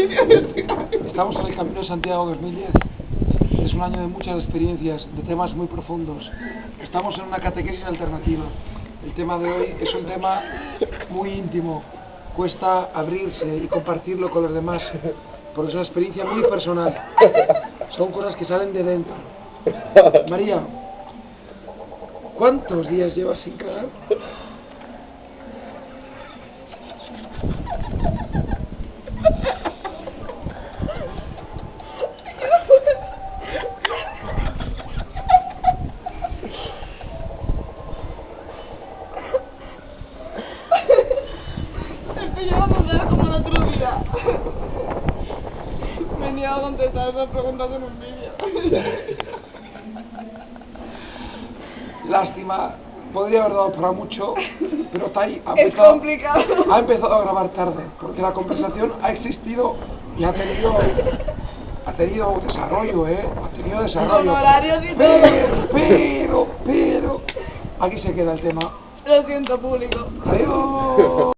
Estamos en el Camino de Santiago 2010. Es un año de muchas experiencias, de temas muy profundos. Estamos en una catequesis alternativa. El tema de hoy es un tema muy íntimo. Cuesta abrirse y compartirlo con los demás, porque es una experiencia muy personal. Son cosas que salen de dentro. María, ¿cuántos días llevas sin cagar? Estoy llevando a hablar como el otro día. Me niego a contestar esas preguntas en un vídeo. Lástima, podría haber dado para mucho, pero está ahí. Es complicado. Ha empezado a grabar tarde, porque la conversación ha existido y ha tenido desarrollo, ha tenido desarrollo. Con horarios y todo. Pero, aquí se queda el tema. Lo siento, público. Adiós.